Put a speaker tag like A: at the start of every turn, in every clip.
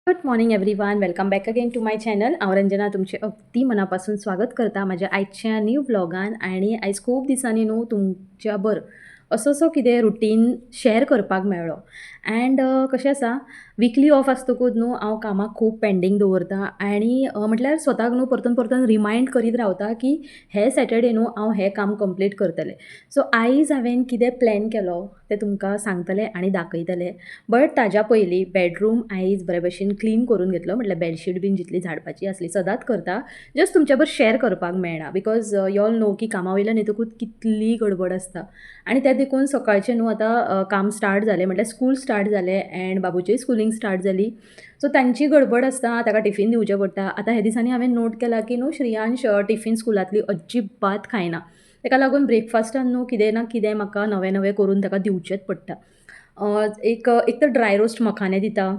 A: Good morning everyone. Welcome back again to my channel. हांव रंजना तुमचे अगदी मनापासून स्वागत करता म्हज्या आयच्या न्यू ब्लॉगान. आनी आयज खूब दिसांनी न्हू तुमच्या असो कितें रुटीन शेअर करपाक मेळ्ळो. अँड कशें आसा, विकली ऑफ आसतकूच न्हू हांव कामाक खूब पेंडींग दवरतां आनी म्हटल्यार स्वताक न्हू परतून परतून रिमायंड करीत रावता की हे सॅटर्डे न्हू हांव हें काम कंप्लीट करतलें. सो आयज हांवें कितें प्लॅन केलो तें तुमकां सांगतलें आनी दाखयतलें. बट ताज्या पयलीं बेडरूम आयज बरे भशेन क्लीन करून घेतलो. म्हटल्यार बेडशीट बीन जितली झाडपाची आसली सदांच करता, जस्ट तुमच्या बरोबर शेअर करपाक मेळना बिकॉज यू ऑल नो की कामा वयल्यान येतकूच कितली गडबड आसता. आनी त्या देखून सकाळचें न्हू आतां काम स्टार्ट जालें, म्हटल्यार स्कूल स्टार्ट जालें अँड बाबूचेय स्कुलींग स्टार्ट जाली. सो तांची गडबड आसता, ताका टिफीन दिवचें पडटा. आतां हे दिसांनी हांवें नोट केलां की न्हू श्रियांश टिफीन स्कुलांतली अजिबात खायना. ताका लागून ब्रेकफास्टान न्हू कितें ना कितें म्हाका नवें नवें करून ताका दिवचेंच पडटा. एक तर ड्राय रोस्ट मखाने दिता,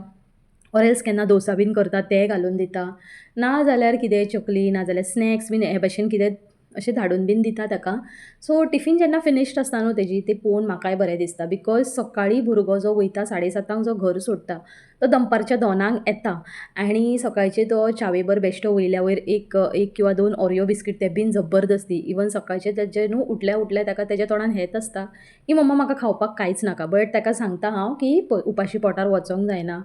A: ऑर एल्स केन्ना डोसा बीन करता तें घालून दिता. ना जाल्यार कितें चकली ना जाल्यार स्नॅक्स बीन हे भशेन कितें अशें धाडून बीन दिता ताका. सो टिफीन जेन्ना फिनिश्ड आसता न्हू तेजी, तें पळोवन म्हाकाय बरें दिसता बिकॉज सकाळीं भुरगो जो वयता 7:30 जो घर सोडटा तो दनपारच्या 2 येता आनी सकाळचे तो चावे बर बेश्टो वयल्या वयर एक किंवा 2 ओरिओ बिस्कीट ते बीन जबरदस्ती. इवन सकाळचे तेजे न्हू उठल्या ताका तेज्या तोंडान हेंच आसता की मम्मा म्हाका खावपाक कांयच नाका. बट ताका सांगता हांव की उपाशी पोटार वचोंक जायना,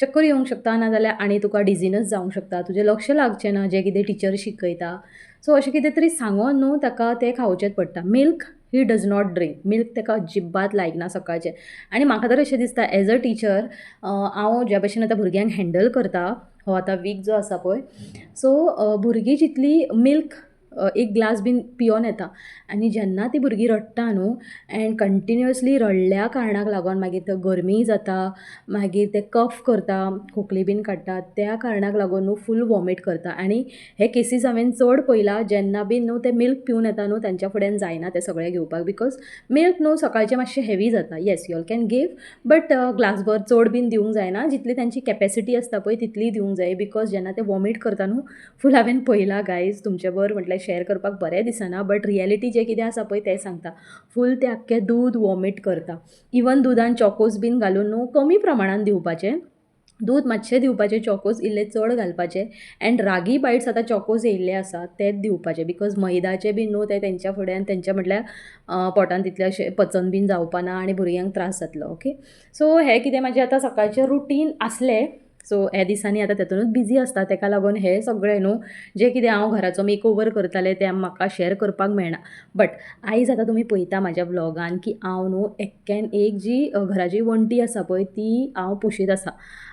A: चक्कर येवंक शकता ना जाल्यार आनी तुका डिझीनस जावंक शकता, तुजें लक्ष लागचें ना जें कितें टिचर शिकयता. सो अशें कितें तरी सांगोन न्हू ताका तें खावचेंच पडटा. Milk he does not drink. Milk ताका अजिबात लायकना सकाळचें. आनी म्हाका तर अशें दिसता एज अ टिचर हांव ज्या भशेन आतां भुरग्यांक हँडल करता, हो आतां वीक जो आसा पळय, सो भुरगीं जितली मिल्क एक ग्लास बीन पियोन येता आनी जेन्ना तीं भुरगीं रडटा न्हू अँड कंटिन्युअसली रडल्या कारणाक लागून मागीर तो गरमी जाता, मागीर ते कफ करता, खोंकली बीन काडटा, त्या कारणाक लागून न्हू फूल वॉमीट करता. आनी हे केसीस हांवें चड पळयला जेन्ना बीन न्हू ते मिल्क पिवन येता न्हू तांच्या फुड्यान जायना तें सगळें घेवपाक बिकॉज मिल्क न्हू सकाळचें मातशें हेवी जाता. Yes you all can give but ग्लासभर चड बीन दिवंक जायना. जितली तांची कॅपॅसिटी आसता पळय तितली दिवंक जाय बिकॉज जेन्ना ते वॉमीट करता न्हू फूल हांवें पळयलां गायज. तुमचे बरोबर म्हटल्यार शेअर करपाक बरें दिसना बट रियलिटी जें कितें आसा पळय तें सांगता. फूल तें आख्खें दूद वॉमीट करता. इवन दुदान चॉकोज बीन घालून न्हू कमी प्रमाणान दिवपाचें. दूद मातशें दिवपाचें, चॉकोज इल्ले चड घालपाचे अँड रागी बायट्स आतां चॉकोज येयल्ले आसा तेच दिवपाचे बिकॉज मैदाचे बीन न्हू ते तेंच्या फुड्यान तेंच्या म्हटल्यार पोटान तितलें अशें पचन बीन जावपाना आनी भुरग्यांक त्रास जातलो. ओके, सो हें कितें म्हाजें आतां सकाळचें रुटीन आसलें. सो ह्या दिसांनी आतां तेतूनच बिजी आसता, ताका लागून हें सगळें न्हू जें कितें हांव घराचो मेकओवर करतालें तें म्हाका शेअर करपाक मेळना. बट आयज आतां तुमी पळयता म्हाज्या व्लॉगान की हांव न्हू एक्क्यान एक जी घराची वण्टी आसा पळय ती हांव पुशीत आसा.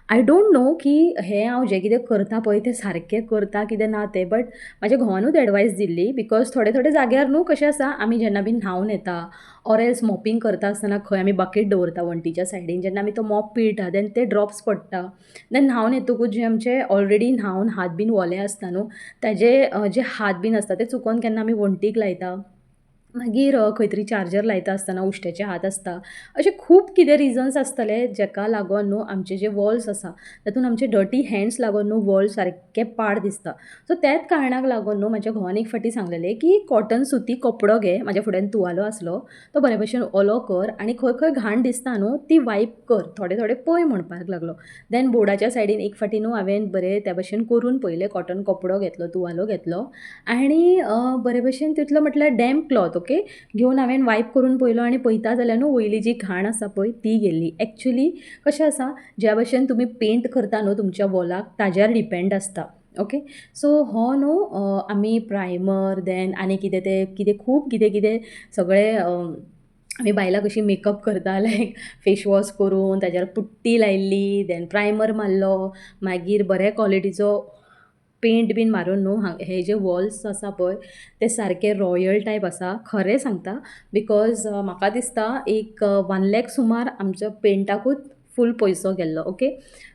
A: आय डोंट नो की हें हांव जें कितें करता पळय तें सारकें करता कितें ना तें, बट म्हाज्या घोवानूच एडवायस दिल्ली बिकॉज थोडे थोडे जाग्यार न्हू कशें आसा आमी जेन्ना बीन न्हांवन येता ऑर एल्स मॉपींग करता आसतना खंय आमी बकेट दवरता वण्टीच्या सायडीन, जेन्ना आमी तो मॉप पिळटा देन ते ड्रॉप्स पडटा. देन न्हांवन येतकूच जे आमचे ऑलरेडी न्हांवन हात बीन ओले आसता न्हू ताजे जे हात बीन आसता ते चुकोन केन्ना आमी वण्टीक लायता. मागीर खंय तरी चार्जर लायता आसतना उश्ट्याचे हात आसता. अशें खूब कितें रिजन्स आसतले जेका लागोन न्हू आमचे जे वॉल्स आसा तातूंत आमचे डर्टी हँड्स लागोन न्हू वॉल सारकें पाड दिसता. सो त्याच कारणाक लागोन न्हू म्हाज्या घोवान एक फावटी सांगलेलें की कॉटन सुती कपडो घे, म्हाज्या फुड्यान तुवालो आसलो तो बरे भशेन ओलो कर आनी खंय खंय घाण दिसता न्हू ती वायप कर, थोडे थोडे पळय म्हणपाक लागलो. देन बोर्डाच्या सायडीन एक फावटी न्हू हांवें बरें त्या भशेन करून पळयलें, कॉटन कपडो घेतलो, तुवालो घेतलो आनी बरे भशेन तितलो म्हटल्यार डॅम्प क्लॉथ ओके घेवन हांवें वायप करून पळयलो आनी पळयता जाल्यार न्हू वयली जी घाण आसा पळय ती गेल्ली. एक्चुली कशें आसा, ज्या भशेन तुमी पेंट करता न्हू तुमच्या वॉलाक ताजेर डिपेंड आसता. ओके, सो हो न्हू आमी प्रायमर देन आनी कितें तें कितें खूब कितें कितें सगळें आमी बायलां कशी मेकअप करता लायक फेस वॉश करून ताजेर पुट्टी लायिल्ली देन प्रायमर मारलो, मागीर बऱ्या क्वॉलिटीचो पेंट बीन मारून न्हू हे जे वॉल्स आसा पळय ते सारके रॉयल टायप आसा. खरें सांगता बिकॉज म्हाका दिसता एक 1 लाख सुमार आमच्या पेंटाकूच फूल पयसो गेल्लो. ओके,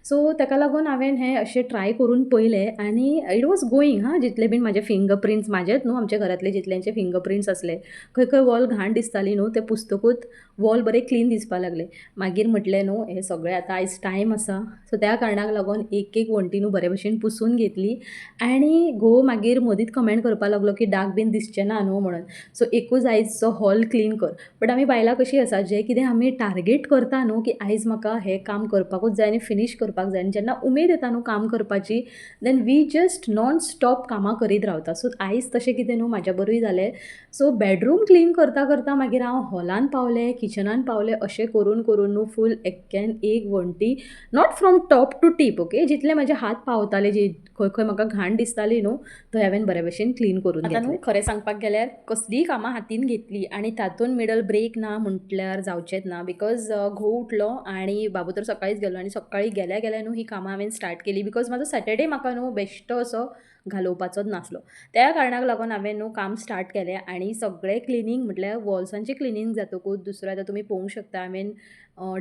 A: सो ताका लागून हांवें हें अशें ट्राय करून पळयलें आनी इट वॉज गोईंग जितले बीन म्हाजे फिंगर प्रिंट्स म्हाजेच न्हू आमच्या घरांतले जितल्यांचे फिंगर प्रिंट्स आसले खंय खंय वॉल घाण दिसताली न्हू ते पुस्तकूच वॉल बरें क्लीन दिसपाक लागले. मागीर म्हटलें न्हू हें सगळें आतां आयज टायम आसा सो त्या कारणाक लागून एक एक वण्टी न्हू बरे भशेन पुसून घेतली आनी घोव मागीर मदींच कमेंट करपाक लागलो की डाग बीन दिसचें ना न्हू म्हणून. सो एकूच आयजचो हॉल क्लीन कर. बट आमी बायलां कशीं आसा जें कितें आमी टार्गेट करता न्हू की आयज म्हाका हें काम करपाकूच जाय आनी फिनीश करपाक जाय आनी जेन्ना उमेद येता न्हू काम करपाची then we just non stop कामां करीत रावता. सो आयज तशें कितें न्हू म्हाज्या बरूय जालें. सो बेडरूम क्लीन करता करता मागीर हांव हॉलान पावलें, किचनान पावलें, अशें करून करून न्हू फूल एक्क्यान एक वण्टी not from top to tip okay, जितले म्हाजे हात पावताले खंय खंय म्हाका घाण दिसताली न्हू थंय हांवें बरे भशेन क्लीन करून घेतलें. आतां न्हू खरें सांगपाक गेल्यार कसलीय कामां हातीन घेतली आनी तातूंत मिडल ब्रेक ना म्हटल्यार जावचेंच ना. बिकॉज घोव उठलो आनी बाबू तर सकाळींच गेलो आनी सकाळीं गेल्या गेल्या न्हू ही कामां हांवें स्टार्ट केली. बिकॉज म्हाजो सॅटर्डे म्हाका न्हू बेश्टो असो घालोवपाचोच नासलो. त्या कारणाक लागून हांवें न्हू काम स्टार्ट केलें आनी सगळें क्लिनींग म्हटल्यार वॉल्सांचें क्लिनींग जातकूच दुसरें आतां तुमी पळोवंक शकता हांवें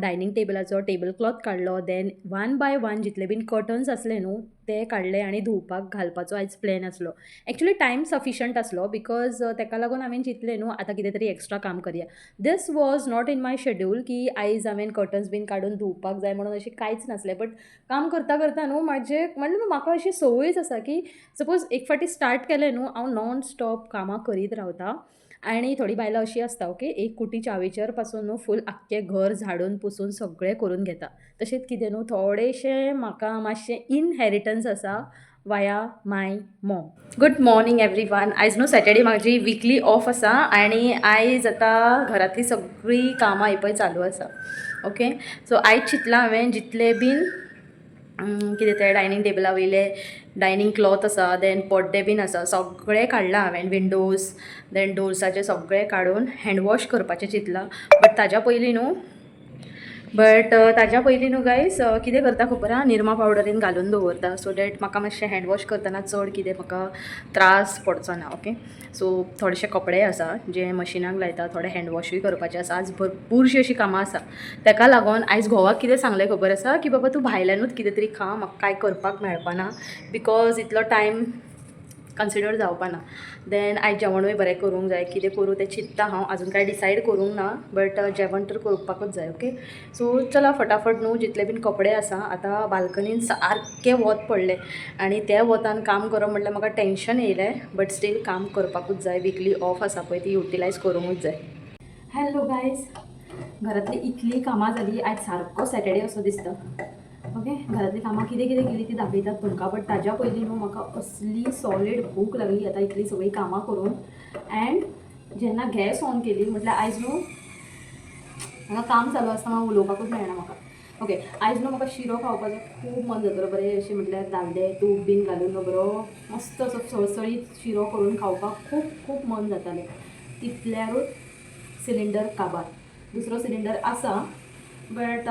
A: डायनींग टेबलाचो टेबल क्लॉथ काडलो. देन वन बाय वन जितले बीन कर्टन्स आसले न्हू ते काडले आनी धुवपाक घालपाचो आयज प्लॅन आसलो. एक्चुली टायम सफिशंट आसलो बिकॉज ताका लागून हांवें चिंतलें न्हू आतां कितें तरी एक्स्ट्रा काम करया. This was not in my schedule की आयज हांवें कर्टन्स बीन काडून धुवपाक जाय म्हणून अशें कांयच नासलें. बट काम करता करता न्हू म्हणजे म्हाका अशी संवयच आसा की सपोज एक फावटी स्टार्ट केलें न्हू हांव नॉन स्टॉप कामां करीत रावतां. आनी थोडी बायलां अशीं आसता ओके, एक कुटी चावेचेर पासून न्हू फूल आख्खें घर झाडून पुसून सगळें करून घेता. तशेंच कितें न्हू थोडेशें म्हाका मातशें इनहेरिटन्स आसा वाया माय मॉम. Good morning everyone. आयज न्हू सॅटर्डे म्हाजी विकली ऑफ आसा आनी आयज आतां घरांतली सगळीं कामां ही पळय चालू आसा ओके. सो आयज चिंतलां हांवें जितले बीन कितें तें डायनींग टेबला वयले डायनींग क्लॉथ आसा देन पड्डे बीन आसा सगळें काडलां हांवें. विंडोज देन डोर्साचे सगळें काडून हँडवॉश करपाचें चिंतलां. बट ताज्या पयलीं न्हू गायज कितें करता खबर आहा, निरमा पावडरीन घालून दवरता सो डॅट म्हाका मातशें हँडवॉश करतना चड कितें म्हाका त्रास पडचो ना ओके. सो थोडेशे कपडे आसा जे मशिनाक लायता, थोडे हँडवॉशूय करपाचें आसा. आज भरपूरशीं अशीं कामां आसा. ताका लागून आयज घोवाक कितें सांगलें खबर आसा की बाबा तूं भायल्यानूच कितें तरी खा, म्हाका कांय करपाक मेळपाना बिकॉज इतलो टायम कन्सिडर जावपाना. देन आयज जेवणूय बरें करूंक जाय. कितें करूं तें चिंत्तां हांव, आजून कांय डिसायड करूंक ना बट जेवण तर करपाकूच जाय ओके. सो चला फटाफट न्हू जितले बीन कपडे आसा आतां बाल्कनीन सारकें वत पडलें आनी त्या वतान काम करप म्हटल्यार म्हाका टेंशन येयलें. बट स्टील काम करपाकूच जाय. विकली ऑफ आसा पळय ती युटिलायज करूंकूच जाय. हॅलो गायज, घरांतली इतली कामां जाली. आयज सारको सॅटर्डे असो दिसता ओके. घरांतली कामां कितें कितें केली ती दाखयतात तुमकां. बट ताज्या पयलीं न्हू म्हाका असली सॉलीड भूक लागली आतां इतली सगळीं कामां करून. एंड जेन्ना गॅस ऑन केली म्हटल्यार आयज न्हू म्हाका काम चालू आसतना उलोवपाकूच मेळना म्हाका ओके. आयज न्हू म्हाका शिरो खावपाचो खूब मन जातालो. बरें अशें म्हटल्यार दांडे तूप बीन घालून बरो मस्त असो सळसळीत शिरो करून खावपाक खूब खूब मन जातालें. तितल्यारूच सिलिंडर काबार. दुसरो सिलिंडर आसा बट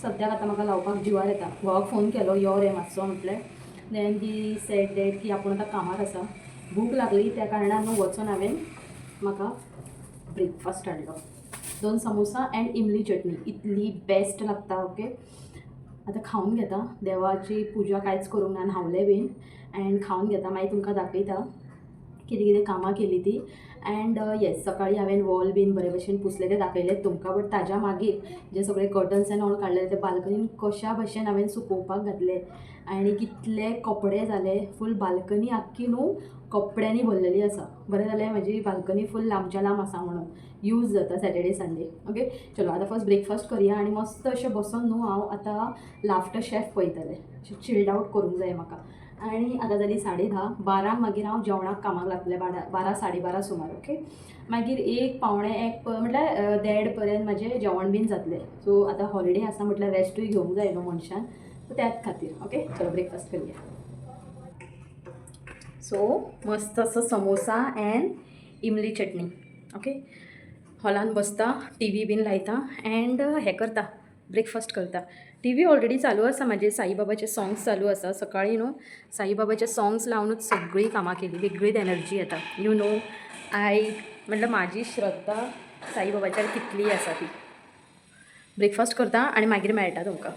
A: सद्याक आतां म्हाका लावपाक जिवार येता. घोवाक फोन केलो यो रे मातसो म्हटलें. देन ही सेड डॅट की आपूण आतां कामार आसा. भूक लागली त्या कारणान न्हू वचून हांवें म्हाका ब्रेकफास्ट हाडलो. 2 समोसा एंड इमली चटणी इतली बेस्ट लागता ओके. आतां खावन घेता. देवाची पुजा कांयच करूंक ना, न्हावलें बीन एंड खावन घेता. मागीर तुमकां दाखयता कितें कितें कामां केली ती. एंड येस सकाळीं हांवें वॉल बीन बरे भशेन पुसलें तें दाखयलें तुमकां. बट ताज्या मागीर जे सगळे कर्टन्स एंड ऑल काडले ते बाल्कनीन कशा भशेन हांवें सुकोवपाक घातले आनी कितले कपडे जाले. फूल बाल्कनी आख्खी न्हू कपड्यांनी भरलेली आसा. बरें जालें म्हाजी बाल्कनी फूल लांबच्या लांब आसा म्हणून यूज जाता सॅटर्डे संडे ओके. चलो आतां फर्स्ट ब्रेकफास्ट करया आनी मस्त अशें बसून न्हू हांव आतां लाफ्टर शेफ पळयतलें. चिल्ड आउट करूंक जाय म्हाका. आनी आतां जाली 10:30. 12 मागीर हांव जेवणाक कामाक लागतलें. 12 12:30 सुमार ओके. मागीर 1 पावणे 1 म्हटल्यार 1:30 पर्यंत म्हाजें जेवण बीन जातलें. सो आतां हॉलिडे आसा म्हटल्यार रेस्टूय घेवंक जाय न्हू मनशान. सो त्याच खातीर ओके. चलो ब्रेकफास्ट करया. सो मस्त असो समोसा एंड इमली चटणी ओके. हॉलान बसता, टीव्ही बीन लायता एंड हें करता ब्रेकफास्ट करता. टीव्ही ऑलरेडी चालू आसा म्हाजे. साईबाबाचे सॉंग्स चालू आसा. सकाळीं न्हू साईबाबाचे सॉंग्स लावनूच सगळीं कामां केली. वेगळीच एनर्जी येता. यू नो म्हटल्यार म्हाजी श्रद्धा साईबाबाचेर कितली आसा ती. ब्रेकफास्ट करता आनी मागीर मेळटा तुमकां.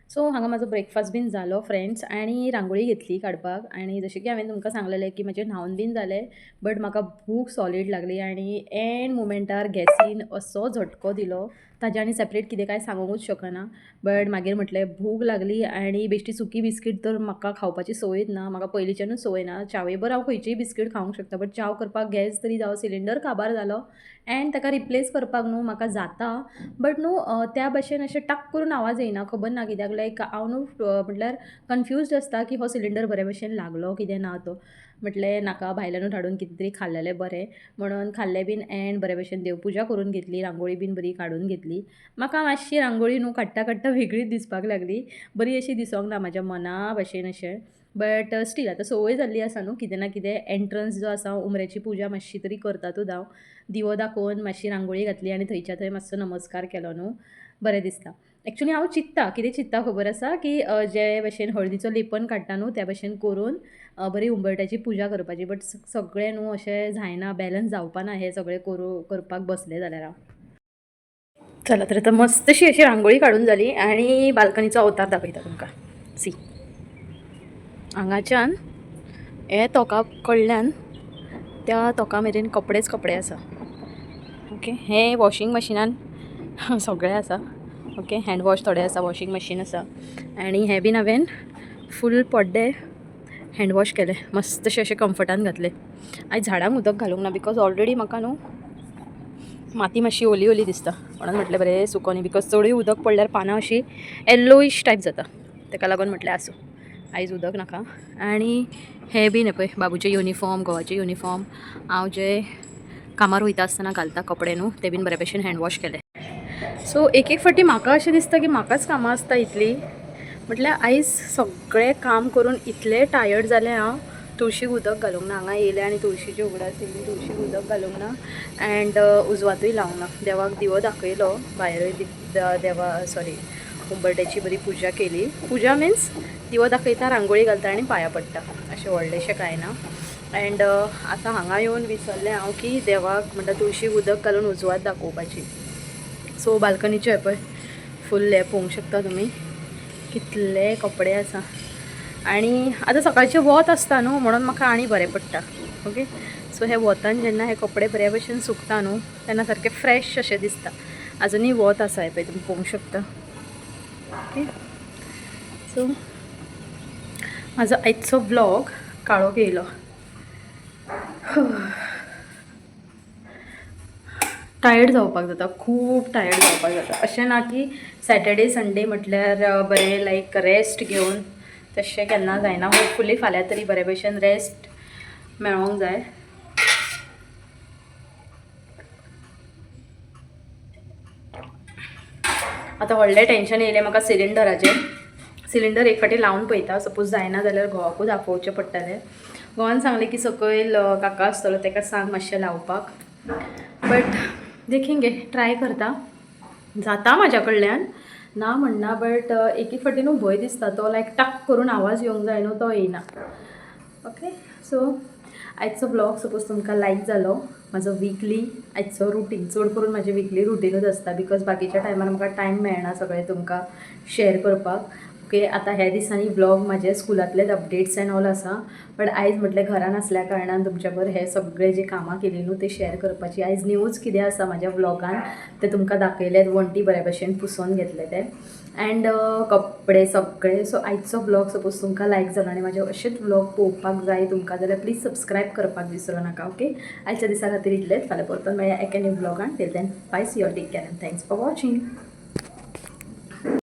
A: सो हांगा म्हाजो ब्रेकफास्ट बीन जालो फ्रेंड्स आनी रांगोळी घेतली काडपाक. आनी जशें की हांवें तुमकां सांगलेलें की म्हाजें न्हावन बीन जालें बट म्हाका भूक सॉलीड लागली आनी एंड मुमेंटार गॅसीन असो झटको दिलो ताजे आनी सेपरेट कितें काय सांगूंकूच शकना. बट मागीर म्हटलें भूक लागली आनी बेश्टी सुकी बिस्कीट तर म्हाका खावपाची संवयच ना. म्हाका पयलींच्यानूच संवय ना. च्यावे बरोबर हांव खंयचीय बिस्कीट खावंक शकता. बट च्याव करपाक गॅस तरी जावं, सिलिंडर काबार जालो एंड ताका रिप्लेस करपाक न्हू म्हाका जाता. बट न्हू त्या भाशेन अशें टक करून आवाज येयना. खबर ना कित्याक लायक हांव न्हू म्हटल्यार कन्फ्यूज्ड आसता की हो सिलिंडर बऱ्या भशेन लागलो कितें ना तो. म्हटलें नाका भायल्यानूच हाडून कितें तरी खाल्लेलें बरें म्हणून खाल्लें बीन एंड बऱ्या भशेन देवपुजा करून घेतली. रांगोळी बीन बरी काडून घेतली. म्हाका मातशी रांगोळी न्हू काडटा काडटा वेगळीच दिसपाक लागली. बरी अशी दिसोंक ना म्हाज्या मना भाशेन अशें. बट स्टील आतां संवय जाल्ली आसा न्हू कितें ना कितें एंट्रन्स जो आसा उमऱ्याची पुजा मातशी तरी करतातूच हांव. दिवो दाखोवन मातशी रांगोळी घातली आनी थंयच्या थंय मातसो नमस्कार केलो न्हू बरें दिसता. एक्चुली हांव चिंत्ता कितें चिंत्ता खबर आसा की जे भशेन हळदीचो लेपन काडटा न्हू त्या भशेन करून बरी उंबरठ्याची पुजा करपाची. बट सगळें न्हू अशें जायना, बॅलन्स जावपाना हें सगळें करपाक बसलें जाल्यार हांव. चला तर आतां मस्तशी अशी रांगोळी काडून जाली आनी बाल्कनीचो अवतार दाखयता तुमकां. सी हांगाच्यान हे तोका कडल्यान त्या तोका मेरेन कपडेच कपडे आसा. ओके, हे वॉशिंग मशिनान सगळें आसा. ओके, हँड वॉश थोडे आसा, वॉशिंग मशीन आसा आनी हे बीन हांवें फूल पड्डे हँड वॉश केले. मस्तशे अशे कम्फर्टान घातले. आयज झाडांक उदक घालूंक ना बिकॉज ऑलरेडी म्हाका न्हू माती मातशी ओली ओली दिसता म्हणून म्हटलें बरें सुकोनी बिकॉज चडूय उदक पडल्यार पानां अशी येल्लोईश टायप जाता. ताका लागून म्हटलें आसूं आयज उदक नाका. आनी हे बीन पळय बाबूचे युनिफॉर्म, घोवाचे युनिफॉर्म हांव जे कामार वयता आसतना घालता कपडे न्हू ते बीन बऱ्या भशेन हँड वॉश केले. सो एक एक फावटी म्हाका अशें दिसता की म्हाकाच कामां आसता इतली. म्हटल्यार आयज सगळें काम करून इतलें टायर्ड जालें हांव तुळशीक उदक घालूंक ना. हांगा येयलें आनी तुळशीची उगडास येयली, तुळशीक उदक घालूंक ना एंड उजवातूय लावंक ना. देवाक दिवो दाखयलो भायरूय देवा उंबरठ्याची बरी पुजा केली. पुजा मिन्स दिवो दाखयता, रांगोळी घालता आनी पांयां पडटा अशें व्हडलेंशें कांय ना. एंड आतां हांगा येवन विसरलें हांव की देवाक म्हणटा तुळशीक उदक घालून उजवात दाखोवपाची. सो बाल्कनीचे हे पळय फूल हे पळोवंक शकता तुमी कितले कपडे आसा. आनी आतां सकाळचें वत आसता न्हू म्हणून म्हाका आनी बरें पडटा. ओके, सो हे वतान जेन्ना हे कपडे बऱ्या भशेन सुकता न्हू तेन्ना सारकें फ्रेश अशें दिसता. आजुनूय वत आसा हे पळय तुमी पळोवंक शकता. ओके, सो म्हाजो आयचो ब्लॉग काळोख येयलो. टायर्ड जावपाक जाता, खूब टायर्ड जावपाक जाता. अशें ना की सॅटर्डे संडे म्हटल्यार बरें लायक रेस्ट घेवन तशें केन्ना जायना. होपफुली फाल्यां तरी बरे भशेन रेस्ट मेळोंक जाय. आतां व्हडलें टेंशन येयलें म्हाका सिलिंडराचें. सिलिंडर एक फावटी लावन पळयता, सपोज जायना जाल्यार घोवाकूच आपोवचें पडटलें. घोवान सांगलें की सकयल काका आसतलो ताका सांग मातशें लावपाक. बट देखेंगे, ट्राय करता. जाता म्हाज्या कडल्यान ना म्हणना. बट एक एक फावटी न्हू भंय दिसता तो लायक टक करून आवाज येवंक जाय न्हू तो येयना. ओके, सो आयचो ब्लॉग सपोज तुमकां लायक जालो. म्हाजो विकली आयचो रुटीन चड करून म्हाजें विकली रुटीनूच आसता बिकॉज बाकीच्या टायमार म्हाका टायम मेळना सगळें तुमकां शेअर करपाक. ओके, आतां ह्या दिसांनी ब्लॉग म्हाजे स्कुलांतलेच अपडेट्स एंड ऑल आसा. बट आयज म्हटलें घरान आसल्या कारणान तुमच्या बरोबर हे सगळे जे कामां केली न्हू ते शेअर करपाची. आयज न्यूज कितें आसा म्हाज्या ब्लॉगान ते तुमकां दाखयलें. वण्टी बऱ्या भशेन पुसोन घेतले ते एंड कपडे सगळे. सो आयचो ब्लॉग सपोज तुमकां लायक जालो आनी म्हाजे अशेच ब्लॉग पळोवपाक जाय तुमकां जाल्यार प्लीज सबस्क्रायब करपाक विसरूं नाका. ओके, आयच्या दिसा खातीर इतलेंच. फाल्यां परतून मेळया एका न्यू ब्लॉगान. Till then bye, see you, take care and thanks for watching.